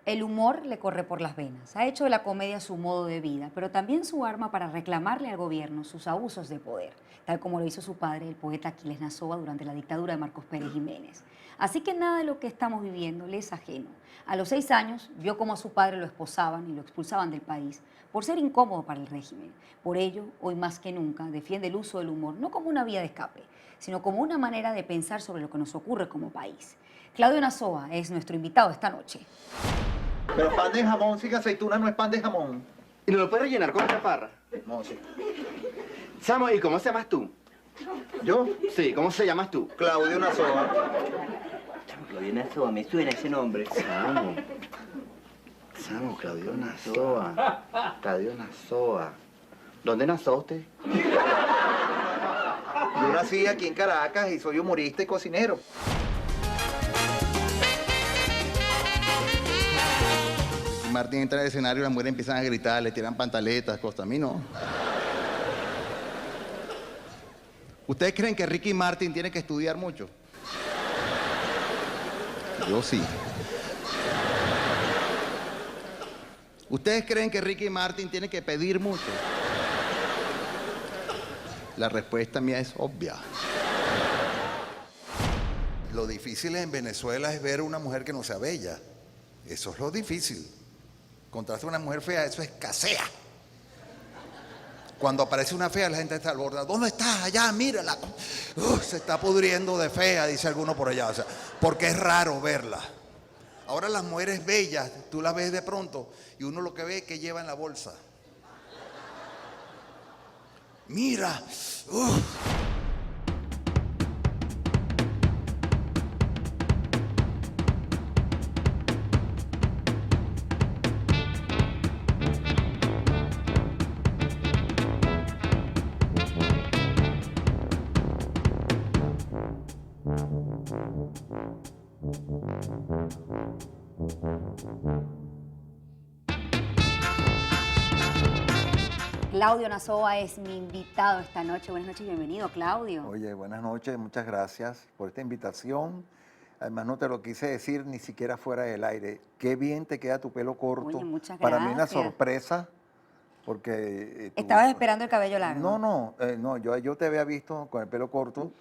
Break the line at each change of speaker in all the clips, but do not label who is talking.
El humor le corre por las venas. Ha hecho de la comedia su modo de vida, pero también su arma para reclamarle al gobierno sus abusos de poder, tal como lo hizo su padre, el poeta Aquiles Nazoa, durante la dictadura de Marcos Pérez Jiménez. Así que nada de lo que estamos viviendo le es ajeno. A los 6 años vio cómo a su padre lo esposaban y lo expulsaban del país por ser incómodo para el régimen. Por ello, hoy más que nunca, defiende el uso del humor no como una vía de escape, sino como una manera de pensar sobre lo que nos ocurre como país. Claudio Nazoa es nuestro invitado esta noche.
Pero pan de jamón sin aceituna no es pan de jamón.
¿Y no lo puedes rellenar con chaparra?
No, sí.
Samo, ¿y cómo se llamas tú?
¿Yo?
Sí, ¿cómo se llamas tú?
Claudio Nazoa.
Chamo, Claudio Nazoa, me suena ese nombre. Samo, Claudio Nazoa. Claudio Nazoa. ¿Dónde nació usted?
Yo nací aquí en Caracas y soy humorista y cocinero.
Martín entra al escenario y las mujeres empiezan a gritar, le tiran pantaletas, cosas. A mí no. ¿Ustedes creen que Ricky Martin tiene que estudiar mucho? Yo sí. ¿Ustedes creen que Ricky Martin tiene que pedir mucho? La respuesta mía es obvia. Lo difícil en Venezuela es ver una mujer que no sea bella. Eso es lo difícil. Encontrarse una mujer fea, eso escasea. Cuando aparece una fea, la gente está al borde. ¿Dónde estás? Allá, mírala. Se está pudriendo de fea, dice alguno por allá. O sea, porque es raro verla. Ahora las mujeres bellas, tú las ves de pronto y uno lo que ve es que lleva en la bolsa. Mira.
Claudio Nazoa es mi invitado esta noche. Buenas noches y bienvenido, Claudio.
Oye, buenas noches, muchas gracias por esta invitación. Además, no te lo quise decir ni siquiera fuera del aire. Qué bien te queda tu pelo corto.
Oye, muchas
Para mí una
gracias.
sorpresa, porque...
Estabas esperando el cabello largo.
No, yo te había visto con el pelo corto,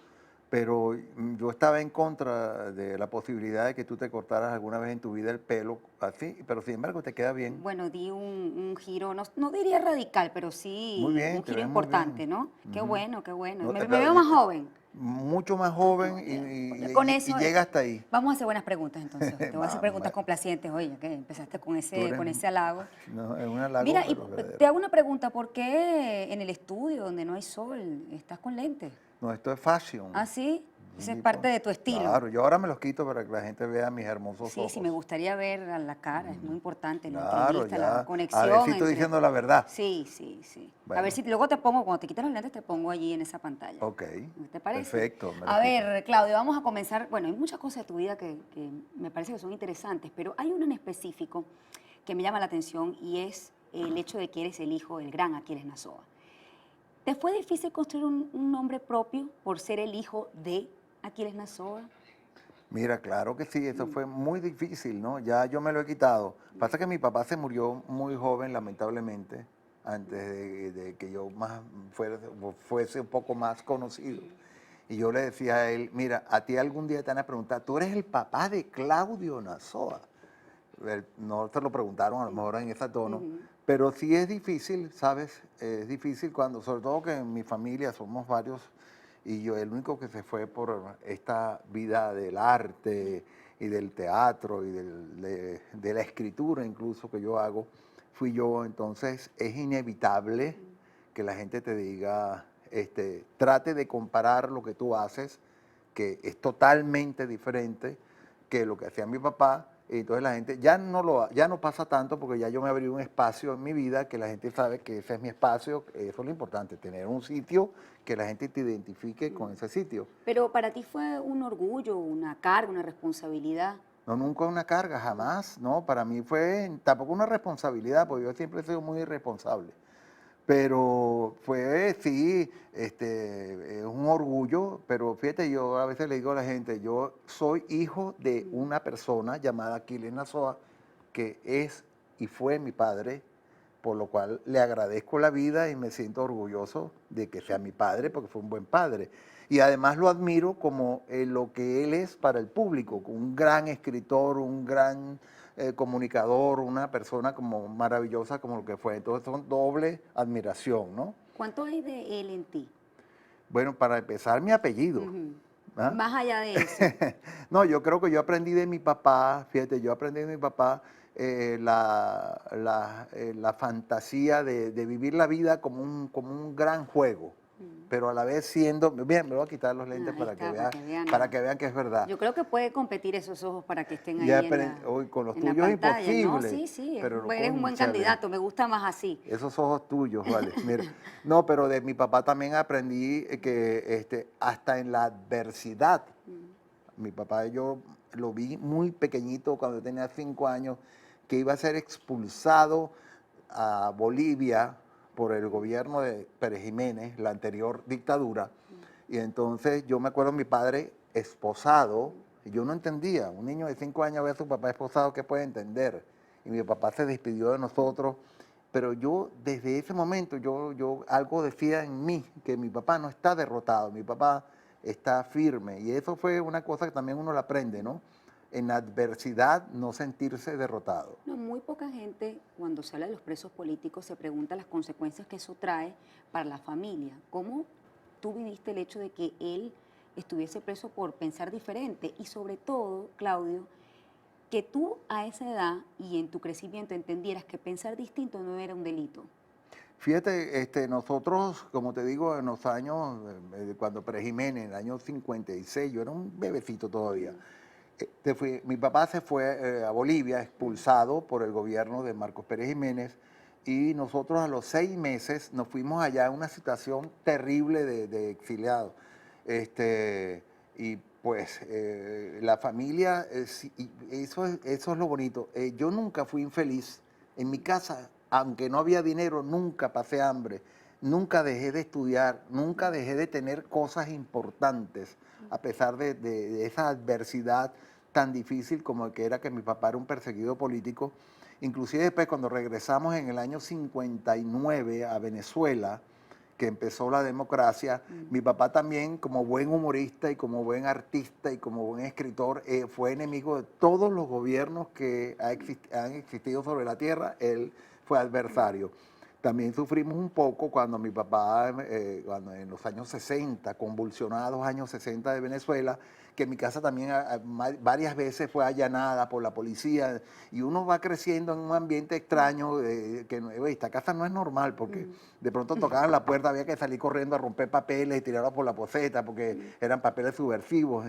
pero yo estaba en contra de la posibilidad de que tú te cortaras alguna vez en tu vida el pelo así, pero sin embargo te queda bien.
Bueno, di un giro, no diría radical, pero sí
Muy bien,
un
te
giro
ves muy
importante,
bien.
¿no? Qué
Ujú.
bueno, qué bueno.
No,
Me
pero
veo más joven.
Mucho más joven y,
Con
y-
eso,
y llega hasta ahí.
vamos a hacer buenas preguntas entonces. Te voy a hacer preguntas
Vamos.
complacientes, oye, que empezaste con
Tú eres-
con ese halago.
No, es un halago,
Mira, y
pero
te
verdadero.
hago una pregunta, ¿por qué en el estudio donde no hay sol estás con lentes?
No, esto es fashion.
¿Ah, sí? Esa es
Sí,
parte
pues,
de tu estilo.
Claro, yo ahora me los quito para que la gente vea mis hermosos
Sí,
ojos.
sí, me gustaría ver a la cara, es muy importante la
Claro,
entrevista,
ya.
la conexión.
A ver si estoy diciendo la verdad.
Sí, sí, sí. A
Bueno.
ver si luego te pongo, cuando te quites los lentes, te pongo allí en esa pantalla.
Ok.
¿Te parece?
Perfecto. me los
A
quito.
ver, Claudio, vamos a comenzar. Bueno, hay muchas cosas de tu vida que me parece que son interesantes, pero hay una en específico que me llama la atención y es el hecho de que eres el hijo del gran Aquiles Nazoa. ¿Te fue difícil construir un nombre propio por ser el hijo de Aquiles Nazoa?
Mira, claro que sí, eso fue muy difícil, ¿no? Ya yo me lo he quitado. Pasa que mi papá se murió muy joven, lamentablemente, antes de que yo fuese un poco más conocido. Y yo le decía a él, mira, a ti algún día te van a preguntar, ¿tú eres el papá de Claudio Nazoa? No te lo preguntaron a lo mejor en ese tono, pero sí es difícil, ¿sabes? Es difícil cuando, sobre todo que en mi familia somos varios y yo el único que se fue por esta vida del arte y del teatro y de la escritura incluso que yo hago, fui yo. Entonces es inevitable que la gente te diga, trate de comparar lo que tú haces, que es totalmente diferente que lo que hacía mi papá. Y entonces la gente ya no pasa tanto porque ya yo me abrí un espacio en mi vida que la gente sabe que ese es mi espacio. Eso es lo importante, tener un sitio que la gente te identifique con ese sitio.
Pero para ti fue un orgullo, una carga, una responsabilidad.
No, nunca una carga, jamás. No, para mí fue tampoco una responsabilidad, porque yo siempre he sido muy irresponsable. Pero fue, sí, un orgullo, pero fíjate, yo a veces le digo a la gente, yo soy hijo de una persona llamada Aquiles Nazoa, que es y fue mi padre, por lo cual le agradezco la vida y me siento orgulloso de que sea mi padre, porque fue un buen padre. Y además lo admiro como lo que él es para el público, un gran escritor, un gran comunicador, una persona como maravillosa como lo que fue. Entonces son doble admiración, ¿no?
¿Cuánto hay de él en ti?
Bueno, para empezar, mi apellido.
Ujú.
¿Ah?
Más allá de eso.
No, yo creo que yo aprendí de mi papá, fíjate, yo aprendí de mi papá la fantasía de vivir la vida como un gran juego, pero a la vez siendo, bien, me voy a quitar los lentes
Ahí
para
está,
para que vean que es verdad.
Yo creo que puede competir esos ojos para que estén ahí
Ya
en
con los
en la
tuyos es
pantalla, ¿no?
imposible.
Sí, sí,
Pero
eres un buen
cónchale,
candidato, me gusta más así.
esos ojos tuyos, vale. Mira, no, pero de mi papá también aprendí que hasta en la adversidad, mi papá yo lo vi muy pequeñito cuando tenía 5 años, que iba a ser expulsado a Bolivia por el gobierno de Pérez Jiménez, la anterior dictadura. Y entonces yo me acuerdo de mi padre esposado, y yo no entendía, un niño de 5 años ve a su papá esposado, ¿qué puede entender? Y mi papá se despidió de nosotros, pero yo desde ese momento, yo algo decía en mí, que mi papá no está derrotado, mi papá está firme. Y eso fue una cosa que también uno la aprende, ¿no? En la adversidad no sentirse derrotado.
No, muy poca gente, cuando se habla de los presos políticos, se pregunta las consecuencias que eso trae para la familia. ¿Cómo tú viviste el hecho de que él estuviese preso por pensar diferente? Y sobre todo, Claudio, que tú a esa edad y en tu crecimiento entendieras que pensar distinto no era un delito.
Fíjate, nosotros, como te digo, en los años, cuando Pérez Jiménez, en el año 56, yo era un bebecito todavía. Mi papá se fue a Bolivia expulsado por el gobierno de Marcos Pérez Jiménez y nosotros a los 6 meses nos fuimos allá en una situación terrible de exiliados. Y pues la familia, y eso es lo bonito. Yo nunca fui infeliz. En mi casa, aunque no había dinero, nunca pasé hambre. Nunca dejé de estudiar, nunca dejé de tener cosas importantes, a pesar de esa adversidad tan difícil como que era que mi papá era un perseguido político. Inclusive después cuando regresamos en el año 59 a Venezuela, que empezó la democracia, mi papá también, como buen humorista y como buen artista y como buen escritor, fue enemigo de todos los gobiernos que han existido sobre la tierra, él fue adversario. También sufrimos un poco cuando mi papá, cuando en los años 60, convulsionados años 60 de Venezuela, que mi casa también varias veces fue allanada por la policía y uno va creciendo en un ambiente extraño, que esta casa no es normal porque de pronto tocaban la puerta, había que salir corriendo a romper papeles y tirarlos por la poseta porque eran papeles subversivos.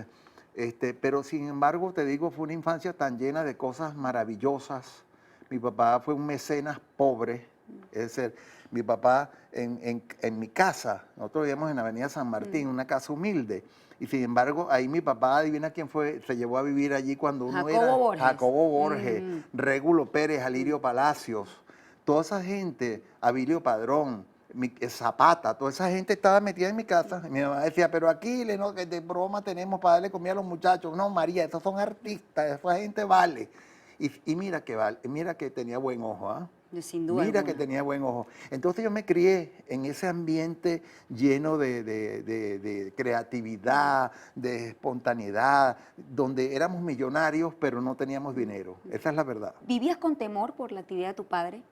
Pero sin embargo, te digo, fue una infancia tan llena de cosas maravillosas. Mi papá fue un mecenas pobre, es decir, mi papá en mi casa, nosotros vivíamos en la Avenida San Martín, una casa humilde, y sin embargo, ahí mi papá, adivina quién fue, se llevó a vivir allí cuando uno
Jacobo
era
Borges.
Jacobo Borges, Régulo Pérez, Alirio Palacios, toda esa gente, Abilio Padrón, Zapata, toda esa gente estaba metida en mi casa. Y mi mamá decía, pero aquí no, que de broma tenemos para darle comida a los muchachos. No, María, esos son artistas, esa gente vale. Y mira que vale, mira que tenía buen ojo, ¿ah?
Sin duda
Mira
alguna.
que tenía buen ojo. Entonces yo me crié en ese ambiente lleno de creatividad, de espontaneidad, donde éramos millonarios pero no teníamos dinero. Esa es la verdad.
¿Vivías con temor por la actividad de tu padre?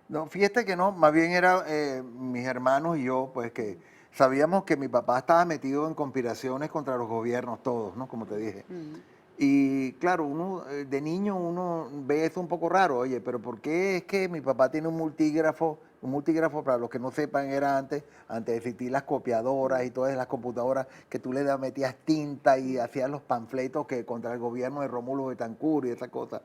No, fíjate que no, más bien era mis hermanos y yo, pues que sabíamos que mi papá estaba metido en conspiraciones contra los gobiernos todos, ¿no? Como te dije. Y claro, uno de niño uno ve eso un poco raro, oye, pero ¿por qué es que mi papá tiene un multígrafo? Un multígrafo, para los que no sepan, era antes de existir las copiadoras y todas las computadoras, que tú le metías tinta y hacías los panfletos que contra el gobierno de Rómulo Betancourt y esa cosa.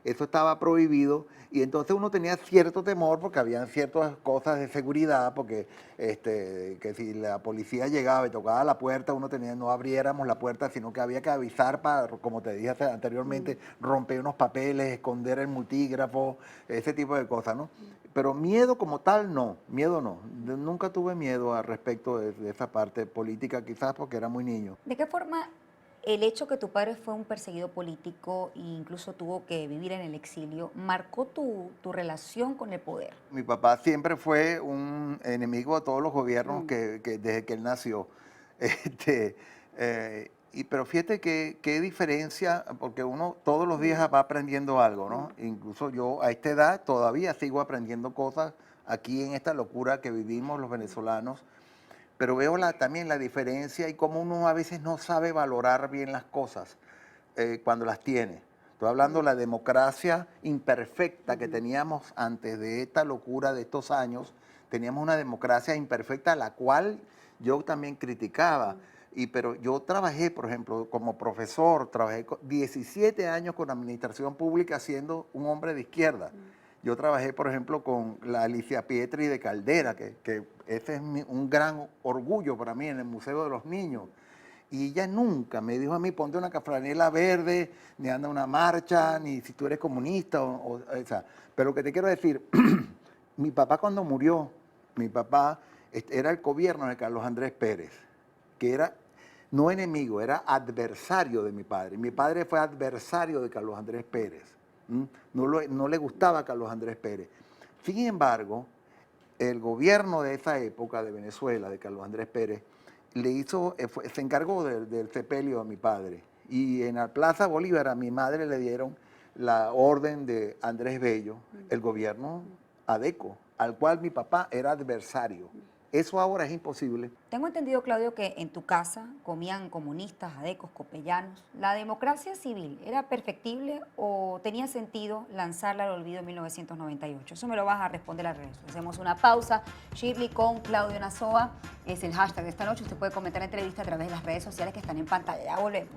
Eso estaba prohibido y entonces uno tenía cierto temor porque habían ciertas cosas de seguridad, porque que si la policía llegaba y tocaba la puerta, no abriéramos la puerta, sino que había que avisar para, como te dije anteriormente, romper unos papeles, esconder el multígrafo, ese tipo de cosas, ¿no? Pero miedo como tal, no, miedo no. Nunca tuve miedo al respecto de esa parte política, quizás porque era muy niño.
¿De qué forma el hecho que tu padre fue un perseguido político e incluso tuvo que vivir en el exilio, ¿marcó tu relación con el poder?
Mi papá siempre fue un enemigo de todos los gobiernos desde que él nació. Este, pero fíjate qué diferencia, porque uno todos los días va aprendiendo algo, ¿no? Incluso yo a esta edad todavía sigo aprendiendo cosas aquí en esta locura que vivimos los venezolanos, pero veo también la diferencia y cómo uno a veces no sabe valorar bien las cosas cuando las tiene. Estoy hablando de la democracia imperfecta que teníamos antes de esta locura de estos años. Teníamos una democracia imperfecta, la cual yo también criticaba. Pero yo trabajé, por ejemplo, como profesor, trabajé 17 años con administración pública siendo un hombre de izquierda. Yo trabajé, por ejemplo, con la Alicia Pietri de Caldera, que ese es un gran orgullo para mí en el Museo de los Niños. Y ella nunca me dijo a mí, ponte una franela verde, ni anda una marcha, ni si tú eres comunista. O sea. Pero lo que te quiero decir, mi papá cuando murió, mi papá era el gobierno de Carlos Andrés Pérez, que era no enemigo, era adversario de mi padre. Mi padre fue adversario de Carlos Andrés Pérez. No le gustaba a Carlos Andrés Pérez. Sin embargo, el gobierno de esa época de Venezuela, de Carlos Andrés Pérez, se encargó del sepelio a mi padre. Y en la Plaza Bolívar a mi madre le dieron la orden de Andrés Bello, el gobierno ADECO, al cual mi papá era adversario. Eso ahora es imposible.
Tengo entendido, Claudio, que en tu casa comían comunistas, adecos, copellanos. ¿La democracia civil era perfectible o tenía sentido lanzarla al olvido en 1998? Eso me lo vas a responder al regreso. Hacemos una pausa. Shirley con Claudio Nazoa es el hashtag de esta noche. Usted puede comentar la entrevista a través de las redes sociales que están en pantalla. Ya volvemos.